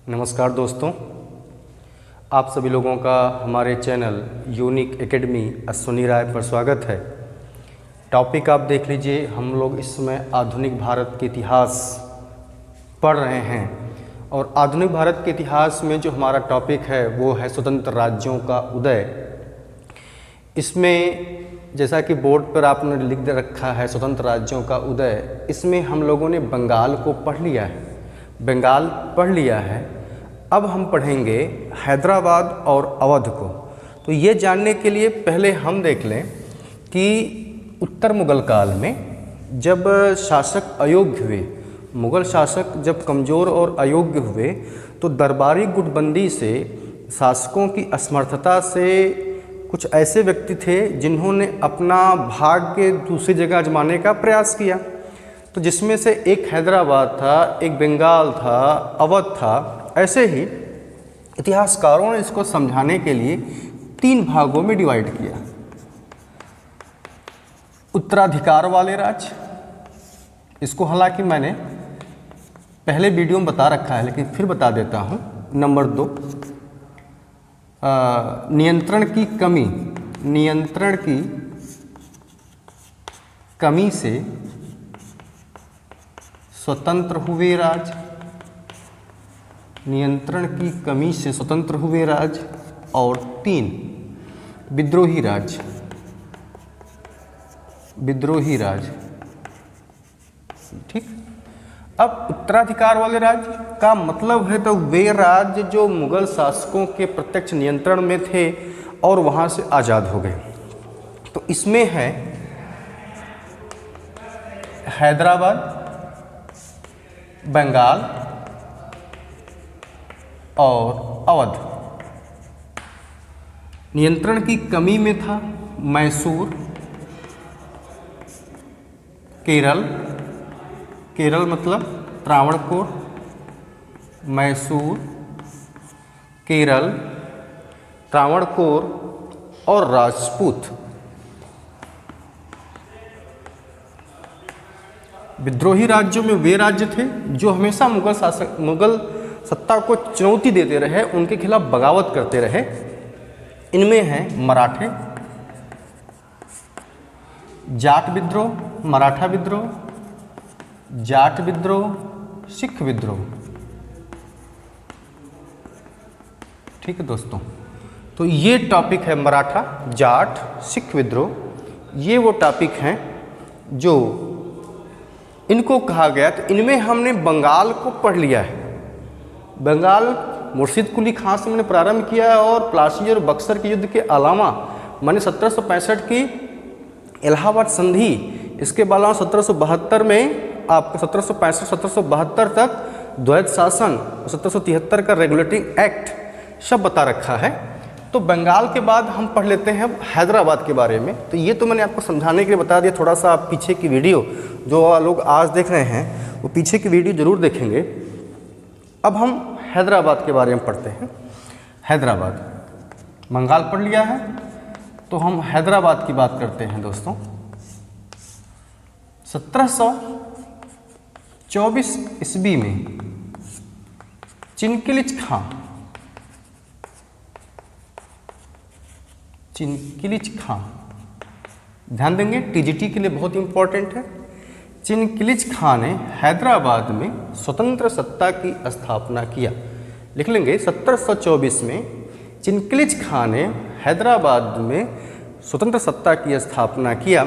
नमस्कार दोस्तों, आप सभी लोगों का हमारे चैनल यूनिक एकेडमी अश्विनी राय पर स्वागत है। टॉपिक आप देख लीजिए, हम लोग इस समय आधुनिक भारत के इतिहास पढ़ रहे हैं और आधुनिक भारत के इतिहास में जो हमारा टॉपिक है वो है स्वतंत्र राज्यों का उदय। इसमें जैसा कि बोर्ड पर आपने लिख दे रखा है स्वतंत्र राज्यों का उदय, इसमें हम लोगों ने बंगाल को पढ़ लिया है, बंगाल पढ़ लिया है। अब हम पढ़ेंगे हैदराबाद और अवध को। तो ये जानने के लिए पहले हम देख लें कि उत्तर मुगल काल में जब शासक अयोग्य हुए, मुगल शासक जब कमज़ोर और अयोग्य हुए, तो दरबारी गुटबंदी से, शासकों की असमर्थता से कुछ ऐसे व्यक्ति थे जिन्होंने अपना भाग्य दूसरी जगह आजमाने का प्रयास किया। तो जिसमें से एक हैदराबाद था, एक बंगाल था, अवध था। ऐसे ही इतिहासकारों ने इसको समझाने के लिए 3 भागों में डिवाइड किया। उत्तराधिकार वाले राज्य, इसको हालांकि मैंने पहले वीडियो में बता रखा है लेकिन फिर बता देता हूँ। नंबर 2, नियंत्रण की कमी, नियंत्रण की कमी से स्वतंत्र हुए राज्य, नियंत्रण की कमी से स्वतंत्र हुए राज्य। और 3, विद्रोही राज्य, विद्रोही राज्य। ठीक। अब उत्तराधिकार वाले राज्य का मतलब है तो वे राज्य जो मुगल शासकों के प्रत्यक्ष नियंत्रण में थे और वहां से आज़ाद हो गए। तो इसमें है हैदराबाद, बंगाल और अवध। नियंत्रण की कमी में था मैसूर, केरल, केरल मतलब त्रावणकोर, मैसूर, केरल, त्रावणकोर और राजपूत। विद्रोही राज्यों में वे राज्य थे जो हमेशा मुगल सत्ता को चुनौती देते रहे, उनके खिलाफ बगावत करते रहे। इनमें हैं मराठे, जाट विद्रोह, मराठा विद्रोह, जाट विद्रोह, सिख विद्रोह। ठीक है दोस्तों, तो ये टॉपिक है मराठा, जाट, सिख विद्रोह। ये वो टॉपिक हैं जो इनको कहा गया। तो इनमें हमने बंगाल को पढ़ लिया है। बंगाल मुर्शिद कुली खां से मैंने प्रारंभ किया और प्लासी और बक्सर के युद्ध के अलावा मैंने 1765 की इलाहाबाद संधि, इसके अलावा 1772 में आपका 1765-1772 तक द्वैत शासन, 1773 का रेगुलेटिंग एक्ट सब बता रखा है। तो बंगाल के बाद हम पढ़ लेते हैं हैदराबाद के बारे में। तो ये तो मैंने आपको समझाने के लिए बता दिया। थोड़ा सा आप पीछे की वीडियो जो लोग आज देख रहे हैं वो पीछे की वीडियो ज़रूर देखेंगे। अब हम हैदराबाद के बारे में पढ़ते हैं। हैदराबाद, बंगाल पढ़ लिया है तो हम हैदराबाद की बात करते हैं दोस्तों। 1724 ईस्वी में चिनकिलिच खां, चिनकिलिच खां, ध्यान देंगे टीजीटी के लिए बहुत इंपॉर्टेंट है। चिनकिलिच खां ने हैदराबाद में स्वतंत्र सत्ता की स्थापना किया। लिख लेंगे 1724 में चिनकिलिच खां ने हैदराबाद में स्वतंत्र सत्ता की स्थापना किया।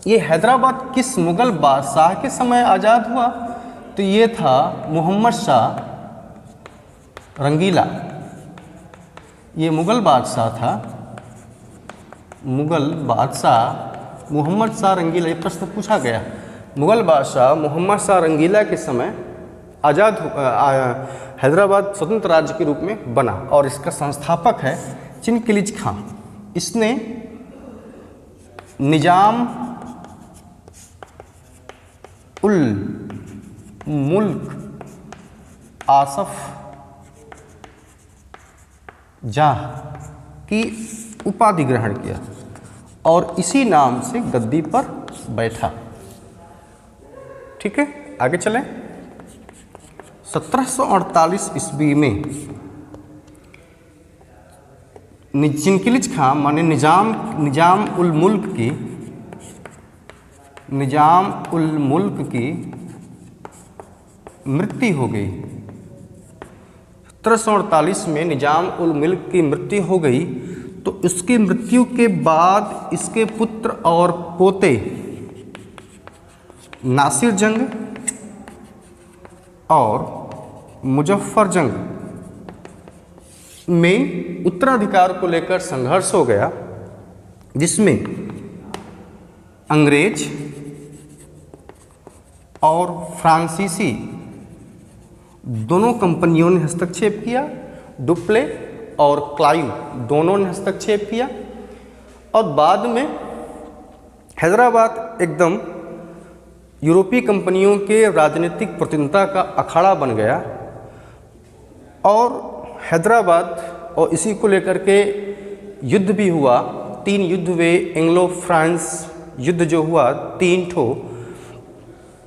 ये हैदराबाद किस मुगल बादशाह के समय आज़ाद हुआ? तो ये था मोहम्मद शाह रंगीला। ये मुगल बादशाह था, मुगल बादशाह मोहम्मद शाह रंगीला। ये प्रश्न पूछा गया, मुगल बादशाह मोहम्मद शाह रंगीला के समय आज़ाद हैदराबाद स्वतंत्र राज्य के रूप में बना और इसका संस्थापक है चिनकिलिच खां। इसने निजाम उल मुल्क आसफ जाह की उपाधि ग्रहण किया और इसी नाम से गद्दी पर बैठा। ठीक है, आगे चलें। 1748 ईस्वी में चिनकिलिच खां माने निजाम उल मुल्क की मृत्यु हो गई। 1748 में निजाम उल मुल्क की मृत्यु हो गई। तो इसकी मृत्यु के बाद इसके पुत्र और पोते नासिर जंग और मुजफ्फर जंग में उत्तराधिकार को लेकर संघर्ष हो गया, जिसमें अंग्रेज और फ्रांसीसी दोनों कंपनियों ने हस्तक्षेप किया। डुप्ले और क्लाइव दोनों ने हस्तक्षेप किया और बाद में हैदराबाद एकदम यूरोपीय कंपनियों के राजनीतिक प्रतिनिधिता का अखाड़ा बन गया और हैदराबाद और इसी को लेकर के युद्ध भी हुआ। 3 युद्ध हुए, एंग्लो फ्रांस युद्ध जो हुआ 3 ठो।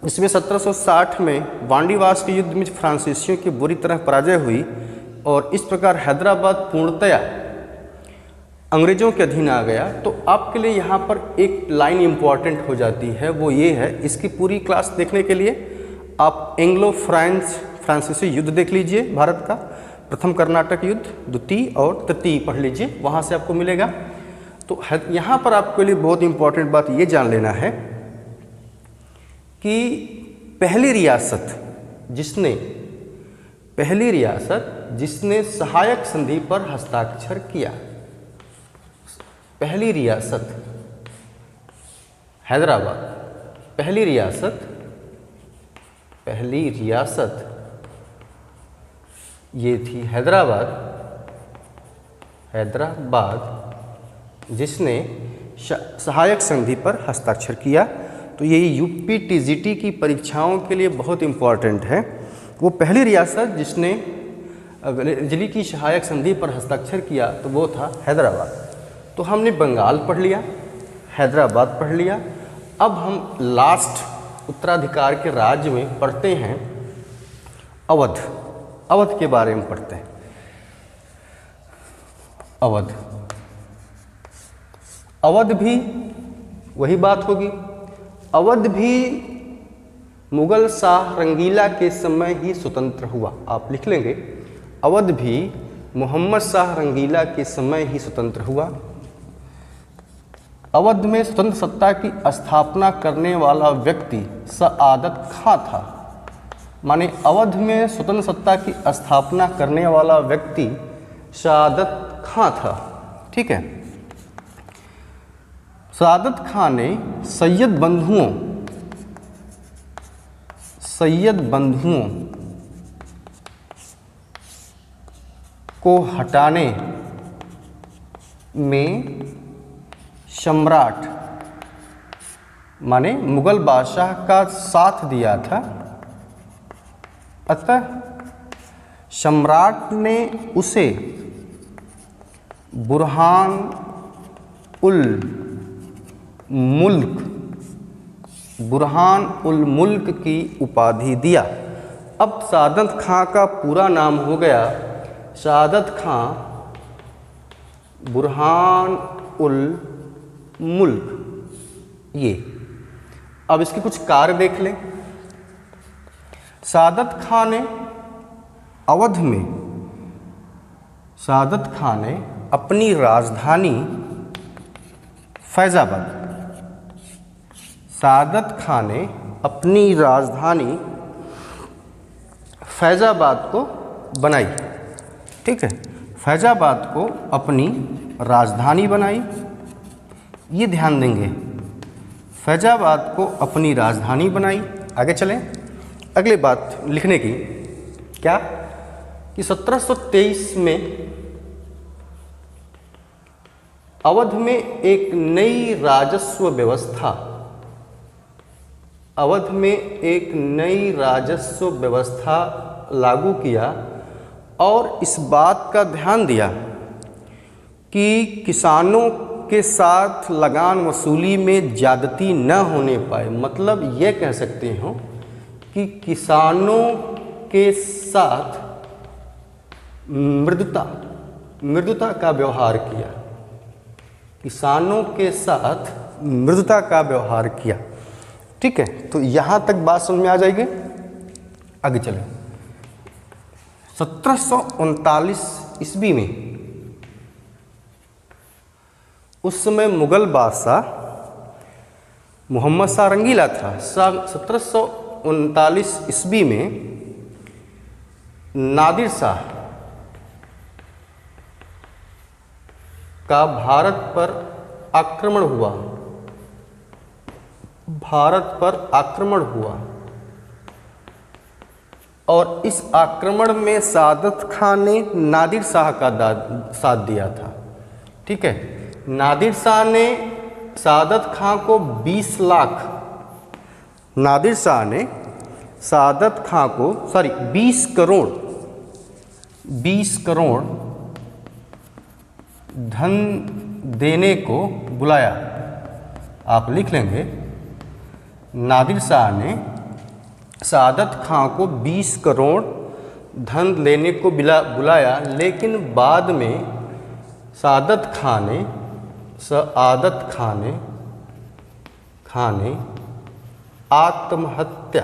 इसमें 1760 में वांडीवास के युद्ध में फ्रांसीसियों की बुरी तरह पराजय हुई और इस प्रकार हैदराबाद पूर्णतया अंग्रेज़ों के अधीन आ गया। तो आपके लिए यहाँ पर एक लाइन इम्पॉर्टेंट हो जाती है, वो ये है, इसकी पूरी क्लास देखने के लिए आप एंग्लो फ्रांसीसी युद्ध देख लीजिए, भारत का प्रथम कर्नाटक युद्ध, द्वितीय और तृतीय पढ़ लीजिए, वहाँ से आपको मिलेगा। तो यहाँ पर आपके लिए बहुत इंपॉर्टेंट बात ये जान लेना है कि पहली रियासत जिसने सहायक संधि पर हस्ताक्षर किया, पहली रियासत हैदराबाद, पहली रियासत ये थी हैदराबाद जिसने सहायक संधि पर हस्ताक्षर किया। तो ये यूपी टीजीटी की परीक्षाओं के लिए बहुत इम्पॉर्टेंट है। वो पहली रियासत जिसने बिजली की सहायक संधि पर हस्ताक्षर किया तो वो था हैदराबाद। तो हमने बंगाल पढ़ लिया, हैदराबाद पढ़ लिया। अब हम लास्ट उत्तराधिकार के राज्य में पढ़ते हैं अवध के बारे में पढ़ते हैं। अवध भी वही बात होगी। अवध भी मुगल शाह रंगीला के समय ही स्वतंत्र हुआ। आप लिख लेंगे, अवध भी मोहम्मद शाह रंगीला के समय ही स्वतंत्र हुआ। अवध में स्वतंत्र सत्ता की स्थापना करने वाला व्यक्ति सआदत खां था। माने अवध में स्वतंत्र सत्ता की स्थापना करने वाला व्यक्ति सआदत खां था। ठीक है। सआदत खां ने सैयद बंधुओं को हटाने में सम्राट माने मुगल बादशाह का साथ दिया था। अतः सम्राट ने उसे बुरहान उल मुल्क की उपाधि दिया। अब सआदत खां का पूरा नाम हो गया सआदत खां बुरहान उल मुल्क। ये अब इसके कुछ कार्य देख लें। सआदत खां ने अपनी राजधानी फैजाबाद को बनाई। ठीक है, फैजाबाद को अपनी राजधानी बनाई। ये ध्यान देंगे, फैजाबाद को अपनी राजधानी बनाई। आगे चलें, अगली बात लिखने की क्या कि 1723 में अवध में एक नई राजस्व व्यवस्था लागू किया और इस बात का ध्यान दिया कि किसानों के साथ लगान वसूली में ज़्यादती न होने पाए। मतलब ये कह सकते हो कि किसानों के साथ मृदुता का व्यवहार किया, किसानों के साथ मृदुता का व्यवहार किया। ठीक है, तो यहाँ तक बात समझ में आ जाएगी। आगे चलें। 1739 ईस्वी में उस समय मुगल बादशाह मोहम्मद शाह रंगीला था। 1739 ईस्वी में नादिर शाह का भारत पर आक्रमण हुआ और इस आक्रमण में सादत खान ने नादिर शाह का साथ दिया था। ठीक है, नादिर शाह ने सादत खान को 20 लाख, नादिर शाह ने सादत खान को 20 करोड़ धन देने को बुलाया। आप लिख लेंगे, नादिर शाह ने सादत खान को 20 करोड़ धन लेने को बुलाया, लेकिन बाद में सादत खान ने आत्महत्या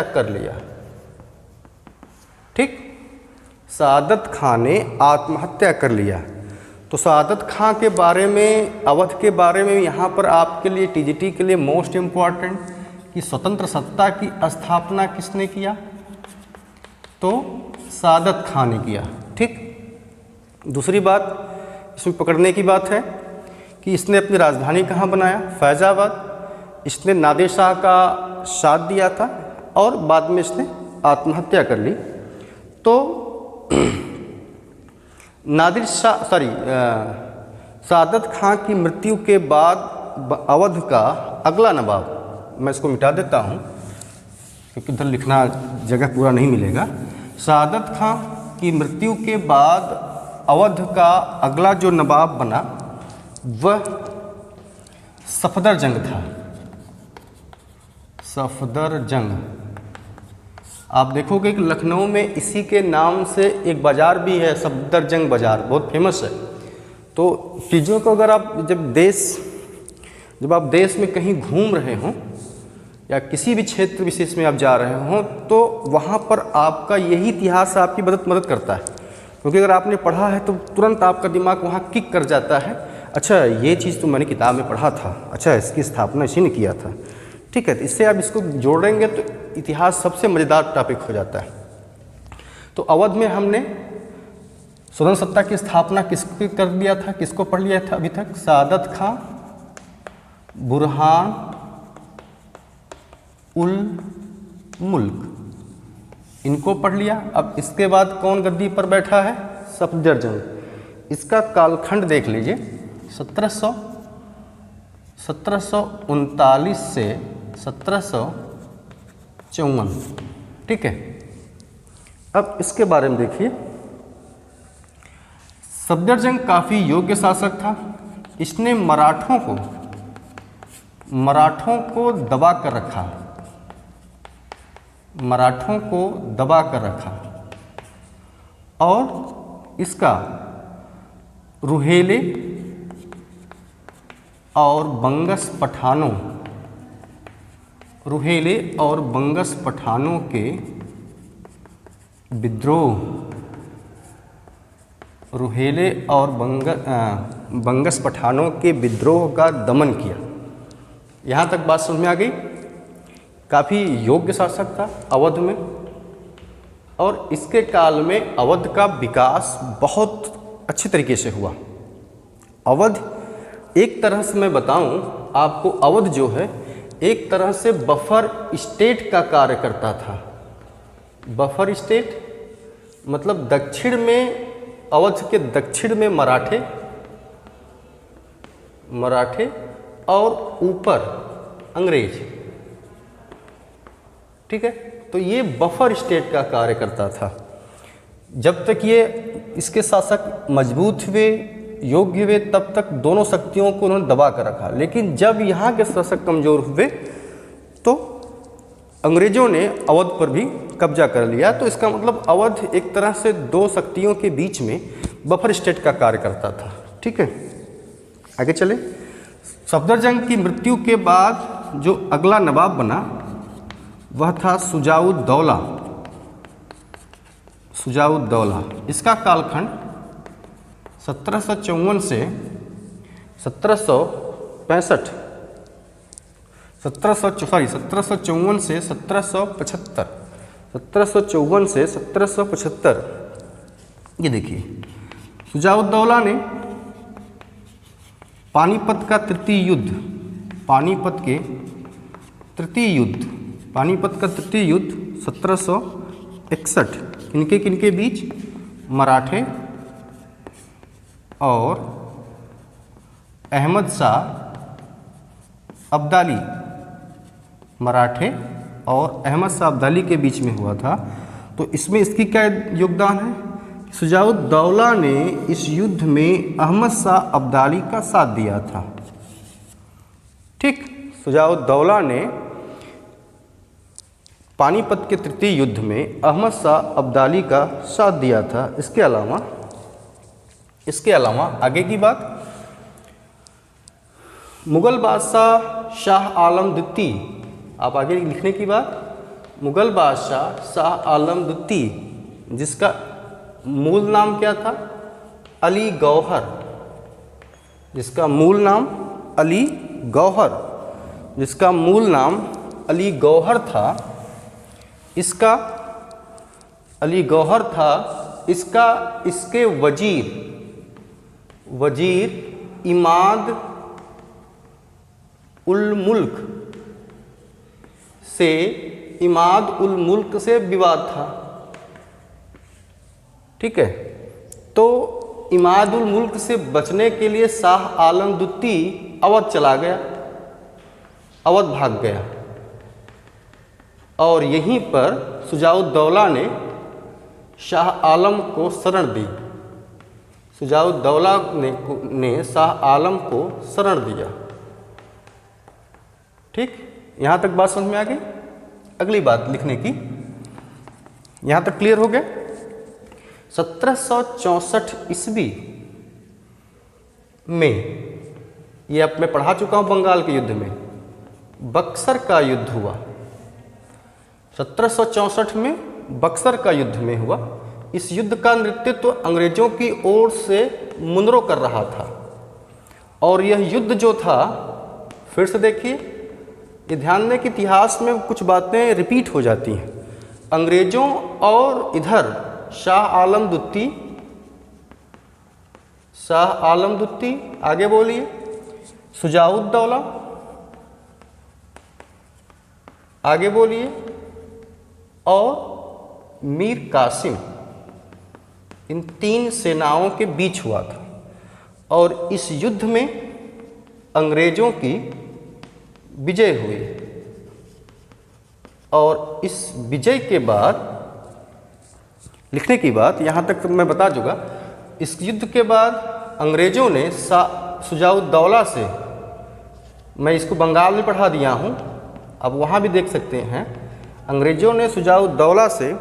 कर लिया। ठीक, सादत खान ने आत्महत्या कर लिया। तो सादत खान के बारे में, अवध के बारे में यहाँ पर आपके लिए टीजीटी के लिए मोस्ट इम्पॉर्टेंट कि स्वतंत्र सत्ता की स्थापना किसने किया? तो सादत खान ने किया। ठीक, दूसरी बात इसमें पकड़ने की बात है कि इसने अपनी राजधानी कहाँ बनाया? फैज़ाबाद। इसने नादिर शाह का साथ दिया था और बाद में इसने आत्महत्या कर ली। तो सादत खान की मृत्यु के बाद अवध का अगला नवाब, मैं इसको मिटा देता हूँ क्योंकि इधर लिखना जगह पूरा नहीं मिलेगा। सादत खान की मृत्यु के बाद अवध का अगला जो नवाब बना वह सफदरजंग था। सफदरजंग, आप देखोगे कि लखनऊ में इसी के नाम से एक बाज़ार भी है, सफदरजंग बाज़ार, बहुत फेमस है। तो चीज़ों को अगर आप जब आप देश में कहीं घूम रहे हों या किसी भी क्षेत्र विशेष में आप जा रहे हों तो वहाँ पर आपका यही इतिहास आपकी मदद करता है, क्योंकि अगर आपने पढ़ा है तो तुरंत आपका दिमाग वहाँ किक कर जाता है। अच्छा, ये चीज़ तो मैंने किताब में पढ़ा था, अच्छा इसकी स्थापना इसी ने किया था। ठीक है, तो इससे आप इसको जोड़ेंगे तो इतिहास सबसे मज़ेदार टॉपिक हो जाता है। तो अवध में हमने स्वतंत्र सत्ता की स्थापना किसकी कर दिया था, किसको पढ़ लिया था अभी तक? सादत खां, बुरहान उल मुल्क, इनको पढ़ लिया। अब इसके बाद कौन गद्दी पर बैठा है? सफदरजंग। इसका कालखंड देख लीजिए, 1739 से 1754। ठीक है, अब इसके बारे में देखिए। सफदरजंग काफ़ी योग्य शासक था। इसने मराठों को दबा कर रखा, और इसका रुहेले और बंगस पठानों के विद्रोह, बंगस पठानों के विद्रोह का दमन किया। यहाँ तक बात समझ में आ गई। काफ़ी योग्य शासक था अवध में, और इसके काल में अवध का विकास बहुत अच्छे तरीके से हुआ। अवध एक तरह से मैं बताऊं आपको, अवध जो है एक तरह से बफर स्टेट का कार्य करता था। बफर स्टेट मतलब दक्षिण में, अवध के दक्षिण में मराठे और ऊपर अंग्रेज। ठीक है, तो ये बफर स्टेट का कार्य करता था। जब तक ये इसके शासक मजबूत हुए, योग्य हुए, तब तक दोनों शक्तियों को उन्होंने दबा कर रखा। लेकिन जब यहाँ के शासक कमज़ोर हुए तो अंग्रेजों ने अवध पर भी कब्जा कर लिया। तो इसका मतलब अवध एक तरह से दो शक्तियों के बीच में बफर स्टेट का कार्य करता था। ठीक है, आगे चले। सफदरजंग की मृत्यु के बाद जो अगला नवाब बना वह था शुजाउद्दौला। शुजाउद्दौला, इसका कालखंड 1754 से 1765 1754 से 1775, 1754 से 1775। ये देखिए, शुजाउद्दौला ने पानीपत का तृतीय युद्ध, पानीपत का तृतीय युद्ध 1761 किनके बीच, मराठे और अहमद शाह अब्दाली, मराठे और अहमद शाह अब्दाली के बीच में हुआ था। तो इसमें इसकी क्या योगदान है? शुजाउद्दौला ने इस युद्ध में अहमद शाह अब्दाली का साथ दिया था। ठीक, शुजाउद्दौला ने पानीपत के तृतीय युद्ध में अहमद शाह अब्दाली का साथ दिया था। इसके अलावा आगे की बात, मुगल बादशाह शाह आलम द्वितीय, आप आगे लिखने की बात, मुगल बादशाह शाह आलम द्वितीय, जिसका मूल नाम क्या था? अली गौहर, जिसका मूल नाम अली गौहर, जिसका मूल नाम अली गौहर था। इसका अली गौहर था, इसके वजीर इमाद उल मुल्क से विवाद था। ठीक है, तो इमाद उल मुल्क से बचने के लिए शाह आलम द्वितीय अवध चला गया, अवध भाग गया, और यहीं पर शुजाउद्दौला ने शाह आलम को शरण दी। शुजाउद्दौला ने शाह आलम को शरण दिया। ठीक, यहाँ तक बात समझ में आ गई। अगली बात लिखने की, यहाँ तक क्लियर हो गया। 1764 ईस्वी में, ये अब मैं पढ़ा चुका हूँ, बंगाल के युद्ध में बक्सर का युद्ध हुआ। 1764 में बक्सर का युद्ध में हुआ। इस युद्ध का नेतृत्व तो अंग्रेजों की ओर से मुनरो कर रहा था। और यह युद्ध जो था, फिर से देखिए, ये ध्यान दें कि इतिहास में कुछ बातें रिपीट हो जाती हैं। अंग्रेजों और इधर शाह आलम द्वितीय, आगे बोलिए, शुजाउद्दौला, आगे बोलिए, और मीर कासिम, इन तीन सेनाओं के बीच हुआ था। और इस युद्ध में अंग्रेजों की विजय हुई। और इस विजय के बाद लिखने की बात, यहाँ तक तो मैं बता चुका। इस युद्ध के बाद अंग्रेजों ने शुजाउद्दौला से, मैं इसको बंगाल में पढ़ा दिया हूँ, अब वहाँ भी देख सकते हैं, अंग्रेजों ने शुजाउद्दौला से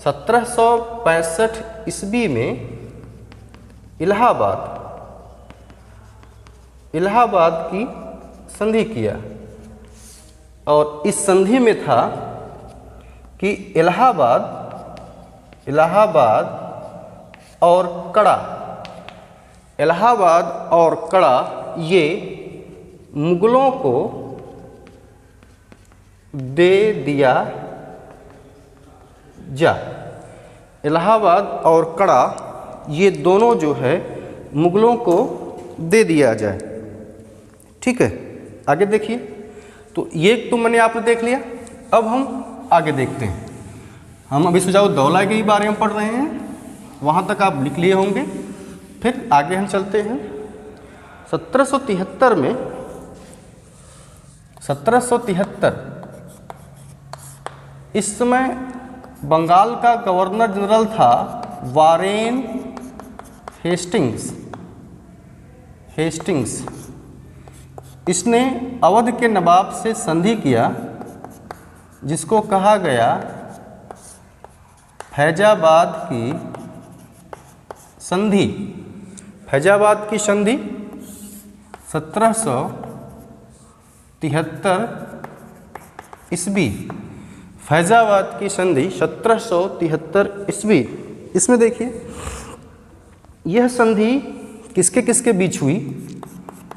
1765 ईस्वी में इलाहाबाद की संधि किया। और इस संधि में था कि इलाहाबाद और कड़ा ये मुगलों को दे दिया जाए। इलाहाबाद और कड़ा ये दोनों जो है मुगलों को दे दिया जाए। ठीक है, आगे देखिए। तो ये तो मैंने आपने देख लिया। अब हम आगे देखते हैं। हम अभी शुजाउद्दौला के बारे में पढ़ रहे हैं, वहाँ तक आप लिख लिए होंगे। फिर आगे हम चलते हैं। 1773 में 1773 इस समय बंगाल का गवर्नर जनरल था वारेन हेस्टिंग्स। इसने अवध के नवाब से संधि किया जिसको कहा गया फैजाबाद की संधि। फैजाबाद की संधि 1773 ईस्वी। फैजाबाद की संधि 1773 ईस्वी। इसमें देखिए यह संधि किसके किसके बीच हुई,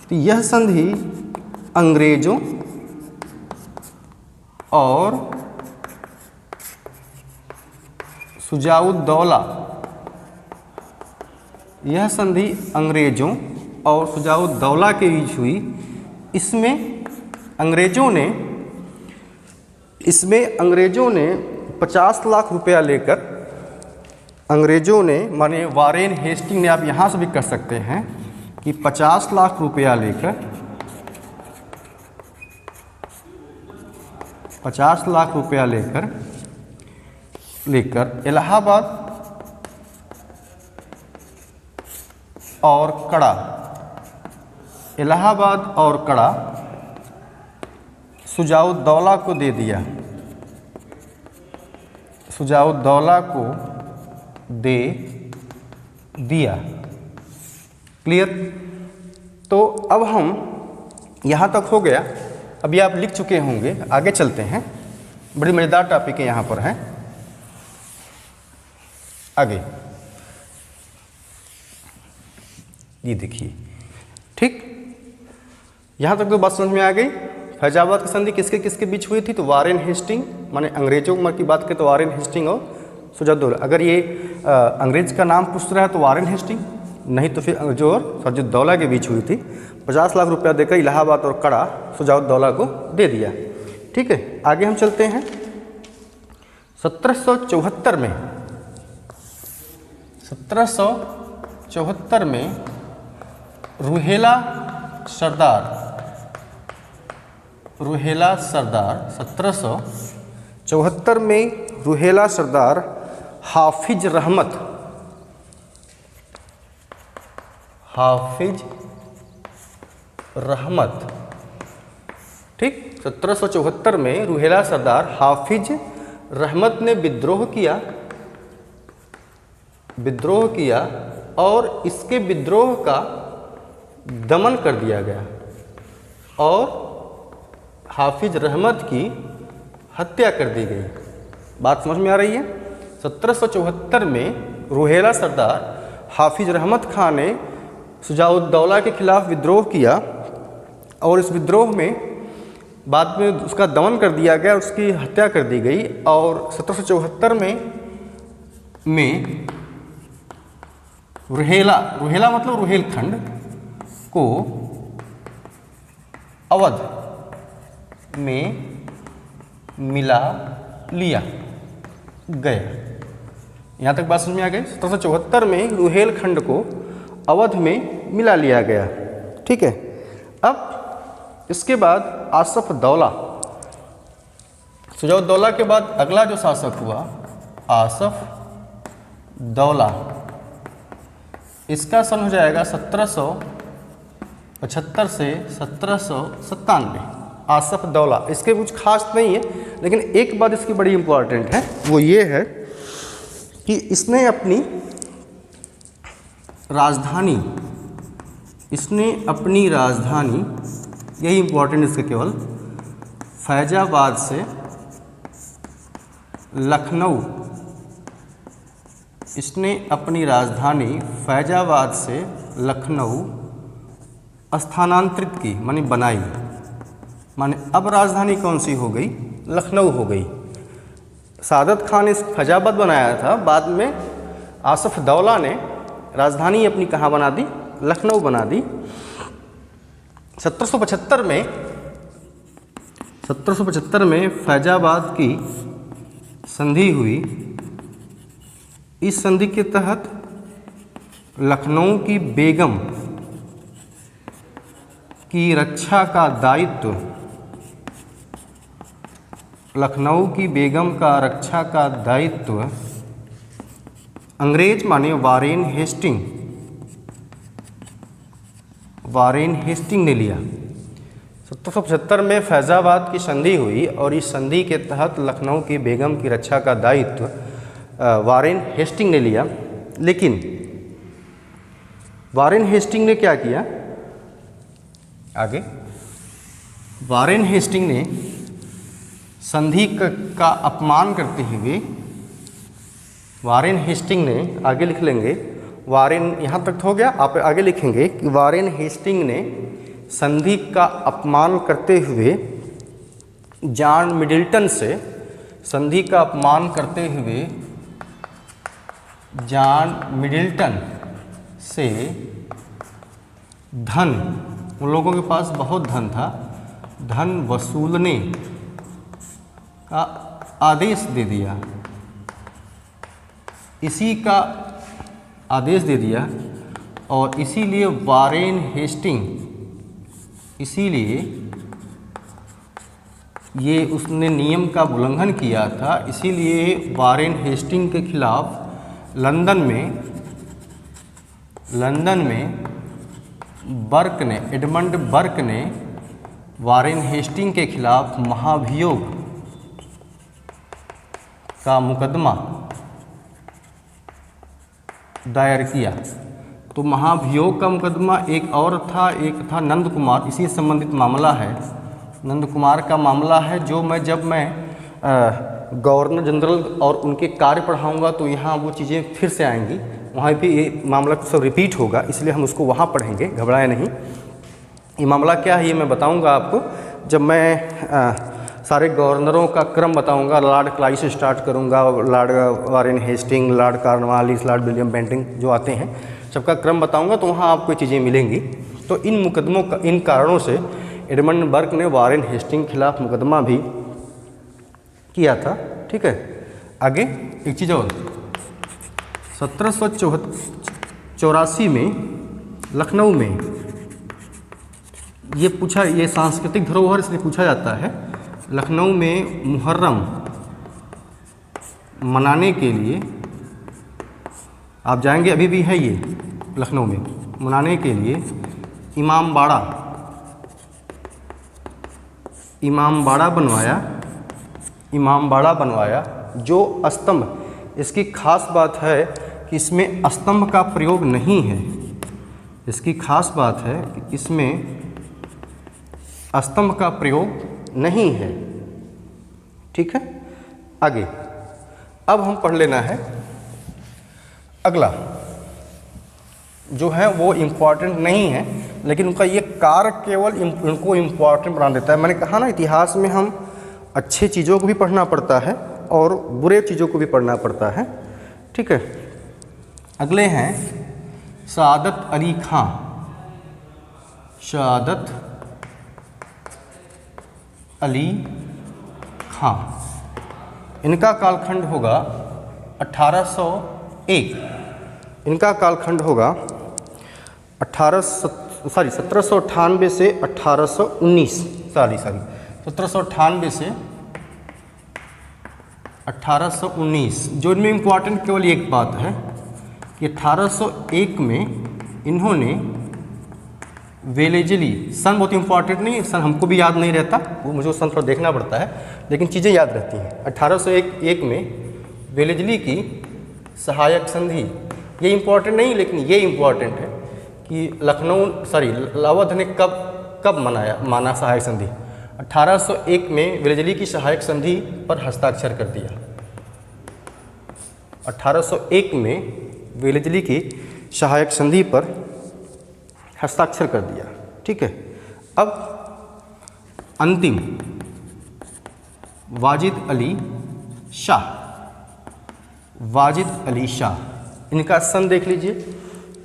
तो यह संधि अंग्रेजों और शुजाउद्दौला, यह संधि अंग्रेजों और शुजाउद्दौला के बीच हुई। इसमें अंग्रेजों ने 50 लाख रुपया लेकर, अंग्रेजों ने माने वारेन हेस्टिंग ने, आप यहाँ से भी कर सकते हैं कि 50 लाख रुपया लेकर 50 लाख रुपया लेकर इलाहाबाद और कड़ा, इलाहाबाद और कड़ा शुजाउद्दौला को दे दिया, शुजाउद्दौला को दे दिया। क्लियर? तो अब हम यहाँ तक हो गया। अभी आप लिख चुके होंगे, आगे चलते हैं। बड़ी मज़ेदार टॉपिक है यहाँ पर है। आगे ये देखिए, ठीक, यहाँ तक तो बात समझ में आ गई। फैजाबाद की संधि किसके किसके बीच हुई थी, तो वारेन हेस्टिंग माने अंग्रेजों की बात करें तो वारेन हेस्टिंग और शुजाउद्दौला। अगर ये अंग्रेज का नाम पूछ रहा है तो वारेन हेस्टिंग, नहीं तो फिर जो और शुजाउद्दौला के बीच हुई थी। 50 लाख रुपया देकर इलाहाबाद और कड़ा शुजाउद्दौला को दे दिया। ठीक है, आगे हम चलते हैं। 1774 में 1774 में रुहेला सरदार 1774 में रुहेला सरदार हाफिज रहमत, ठीक, 1774 में रुहेला सरदार हाफिज रहमत ने विद्रोह किया और इसके विद्रोह का दमन कर दिया गया और हाफिज रहमत की हत्या कर दी गई। बात समझ में आ रही है? 1774 में रुहेला सरदार हाफिज रहमत खान ने शुजाउद्दौला के खिलाफ विद्रोह किया और इस विद्रोह में बाद में उसका दमन कर दिया गया, उसकी हत्या कर दी गई। और 1774 में रुहेला मतलब रुहेलखंड को अवध में मिला लिया गया। यहाँ तक बात समझ में आ गई। 1774 में रुहेलखंड को अवध में मिला लिया गया। ठीक है, अब इसके बाद आसफ दौला, शुजाउद्दौला के बाद अगला जो शासक हुआ आसफ दौला, इसका सन हो जाएगा 1775 से 1797। आसफ दौला, इसके कुछ खास नहीं है, लेकिन एक बात इसकी बड़ी इम्पोर्टेंट है, वो ये है कि इसने अपनी राजधानी, यही इम्पोर्टेंट इसके केवल, फैजाबाद से लखनऊ, इसने अपनी राजधानी फैजाबाद से लखनऊ स्थानांतरित की, माने बनाई। माने अब राजधानी कौन सी हो गई? लखनऊ हो गई। सादत खान ने फैजाबाद बनाया था, बाद में आसफ दौला ने राजधानी अपनी कहाँ बना दी? लखनऊ बना दी। 1775 में फैजाबाद की संधि हुई। इस संधि के तहत लखनऊ की बेगम की रक्षा का दायित्व, लखनऊ की बेगम का रक्षा का दायित्व अंग्रेज माने वारेन हेस्टिंग ने लिया। 1775 में फैज़ाबाद की संधि हुई और इस संधि के तहत लखनऊ की बेगम की रक्षा का दायित्व वारेन हेस्टिंग ने लिया। लेकिन वारेन हेस्टिंग ने क्या किया, आगे वारेन हेस्टिंग ने संधि का अपमान करते हुए, वारेन हेस्टिंग ने, आगे लिख लेंगे वारेन, यहाँ तक हो गया, आप आगे लिखेंगे कि वारेन हेस्टिंग ने संधि का अपमान करते हुए जॉन मिडिल्टन से, संधि का अपमान करते हुए जॉन मिडिल्टन से धन, उन लोगों के पास बहुत धन था, धन वसूलने का आदेश दे दिया, इसी का आदेश दे दिया। और इसीलिए वारेन हेस्टिंग, इसीलिए ये उसने नियम का उल्लंघन किया था, इसीलिए वारेन हेस्टिंग के खिलाफ लंदन में बर्क ने, एडमंड बर्क ने वारेन हेस्टिंग के खिलाफ महाभियोग का मुकदमा दायर किया। तो महाभियोग का मुकदमा एक और था, एक था नंद कुमार, इसी से संबंधित मामला है, नंद कुमार का मामला है, जो जब मैं गवर्नर जनरल और उनके कार्य पढ़ाऊंगा तो यहाँ वो चीज़ें फिर से आएंगी, वहाँ भी ये मामला सब रिपीट होगा, इसलिए हम उसको वहाँ पढ़ेंगे, घबराएं नहीं। ये मामला क्या है ये मैं बताऊंगा आपको जब मैं सारे गवर्नरों का क्रम बताऊंगा। लॉर्ड क्लाइव से स्टार्ट करूंगा, lord Warren Hasting, lord Cornwallis, lord William Bentinck जो आते हैं, सबका क्रम बताऊंगा, तो वहाँ आपको चीज़ें मिलेंगी। तो इन मुकदमों का, इन कारणों से एडमंड बर्क ने वारेन हेस्टिंग के खिलाफ मुकदमा भी किया था। ठीक है, आगे एक चीज़ और, 1784 में लखनऊ में ये पूछा, ये सांस्कृतिक धरोहर इसलिए पूछा जाता है, लखनऊ में मुहर्रम मनाने के लिए, आप जाएंगे अभी भी है ये लखनऊ में, मनाने के लिए इमामबाड़ा बनवाया जो स्तंभ, इसकी खास बात है कि इसमें स्तंभ का प्रयोग नहीं है, इसकी खास बात है कि इसमें स्तंभ का प्रयोग नहीं है। ठीक है, आगे अब हम पढ़ लेना है अगला, जो है वो इम्पॉर्टेंट नहीं है, लेकिन उनका ये कार्य केवल उनको इम्पॉर्टेंट बना देता है। मैंने कहा ना, इतिहास में हम अच्छे चीज़ों को भी पढ़ना पड़ता है और बुरे चीज़ों को भी पढ़ना पड़ता है। ठीक है, अगले हैं सआदत अली खां। सआदत अली खां, इनका कालखंड होगा 1801, इनका कालखंड होगा 1798 से 1819, 1798 से 1819। जो इनमें इम्पॉर्टेंट केवल एक बात है कि 1801 में इन्होंने वेलेजली, सन बहुत इम्पॉर्टेंट नहीं है, सन हमको भी याद नहीं रहता, वो मुझे सन थोड़ा देखना पड़ता है, लेकिन चीज़ें याद रहती हैं। 1801 में वेलेजली की सहायक संधि, ये इम्पॉर्टेंट नहीं लेकिन ये इम्पॉर्टेंट है कि अवध ने कब माना सहायक संधि। 1801 में वेलेजली की सहायक संधि पर हस्ताक्षर कर दिया। 1801 में वेलेजली की सहायक संधि पर हस्ताक्षर कर दिया। ठीक है, अब अंतिम वाजिद अली शाह, इनका सन देख लीजिए,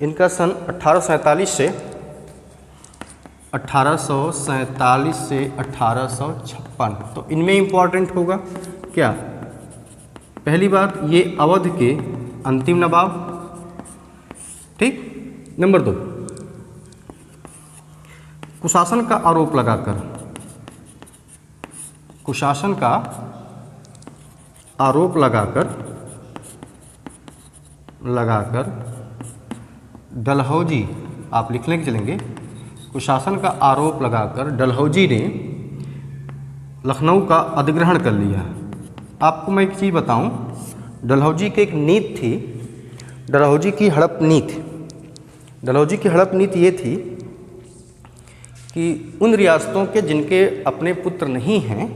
इनका सन 1847 से 1856। तो इनमें इम्पॉर्टेंट होगा क्या, पहली बात ये अवध के अंतिम नवाब। ठीक, नंबर 2, कुशासन का आरोप लगाकर डलहौजी, आप लिखने के चलेंगे, कुशासन का आरोप लगाकर डलहौजी ने लखनऊ का अधिग्रहण कर लिया। आपको मैं एक चीज़ बताऊं, डलहौजी की एक नीति थी, डलहौजी की हड़प नीति। डलहौजी की हड़प नीति ये थी कि उन रियासतों के जिनके अपने पुत्र नहीं हैं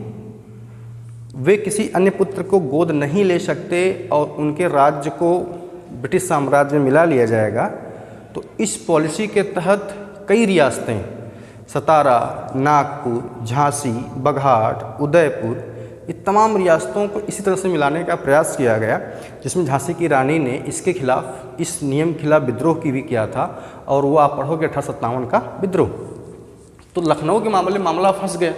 वे किसी अन्य पुत्र को गोद नहीं ले सकते और उनके राज्य को ब्रिटिश साम्राज्य में मिला लिया जाएगा। तो इस पॉलिसी के तहत कई रियासतें, सतारा, नागपुर, झांसी, बघाट, उदयपुर, ये तमाम रियासतों को इसी तरह से मिलाने का प्रयास किया गया, जिसमें झांसी की रानी ने इसके खिलाफ, इस नियम के खिलाफ विद्रोह की भी किया था। और वो आप पढ़ोगे 1857 का विद्रोह। तो लखनऊ के मामले में मामला फंस गया।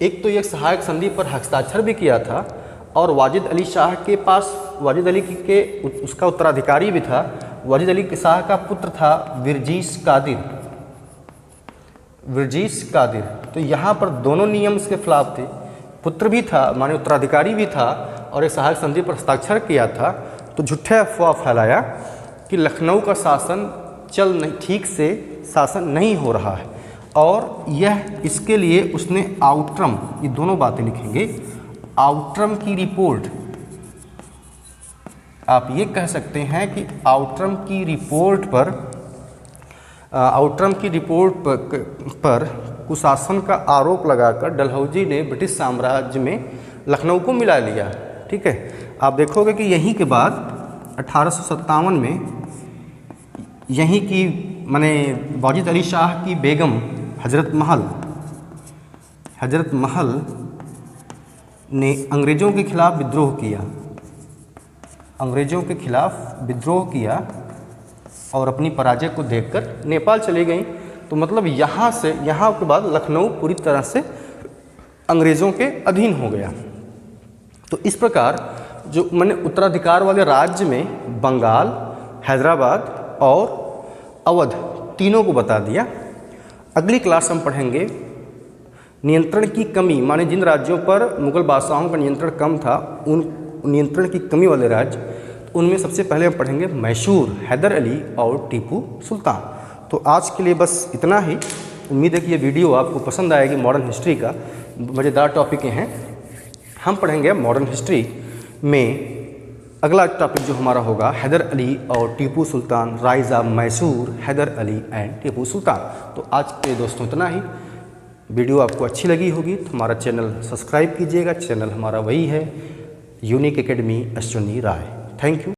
एक तो ये सहायक संधि पर हस्ताक्षर भी किया था और वाजिद अली शाह के पास, वाजिद अली के उसका उत्तराधिकारी भी था। वाजिद अली शाह का पुत्र था विरजीश कादिर, विरजीश कादिर। तो यहाँ पर दोनों नियम इसके खिलाफ थे, पुत्र भी था माने उत्तराधिकारी भी था और एक सहायक संधि पर हस्ताक्षर किया था। तो झूठे अफवाह फैलाया कि लखनऊ का शासन चल नहीं, ठीक से शासन नहीं हो रहा है। और यह इसके लिए उसने आउट्रम, ये दोनों बातें लिखेंगे, आउट्रम की रिपोर्ट, आप ये कह सकते हैं कि आउट्रम की रिपोर्ट पर कुशासन का आरोप लगाकर डलहौजी ने ब्रिटिश साम्राज्य में लखनऊ को मिला लिया। ठीक है, आप देखोगे कि यहीं के बाद 1857 में यहीं की माने वाजिद अली शाह की बेगम हजरत महल ने अंग्रेज़ों के खिलाफ विद्रोह किया, अंग्रेज़ों के खिलाफ विद्रोह किया और अपनी पराजय को देखकर नेपाल चली गई। तो मतलब यहाँ के बाद लखनऊ पूरी तरह से अंग्रेज़ों के अधीन हो गया। तो इस प्रकार जो मैंने उत्तराधिकार वाले राज्य में बंगाल, हैदराबाद और अवध तीनों को बता दिया। अगली क्लास हम पढ़ेंगे नियंत्रण की कमी, माने जिन राज्यों पर मुग़ल बादशाहों का नियंत्रण कम था, उन नियंत्रण की कमी वाले राज्य, उनमें सबसे पहले हम पढ़ेंगे मैसूर, हैदर अली और टीपू सुल्तान। तो आज के लिए बस इतना ही। उम्मीद है कि ये वीडियो आपको पसंद आएगी। मॉडर्न हिस्ट्री का मज़ेदार टॉपिक हैं। हम पढ़ेंगे मॉडर्न हिस्ट्री में अगला टॉपिक जो हमारा होगा हैदर अली और Tipu Sultan, rise of Mysore, Hyder Ali and Tipu Sultan. तो आज के दोस्तों इतना ही। वीडियो आपको अच्छी लगी होगी तो हमारा चैनल सब्सक्राइब कीजिएगा। चैनल हमारा वही है, unique academy Ashwini Rai. Thank you.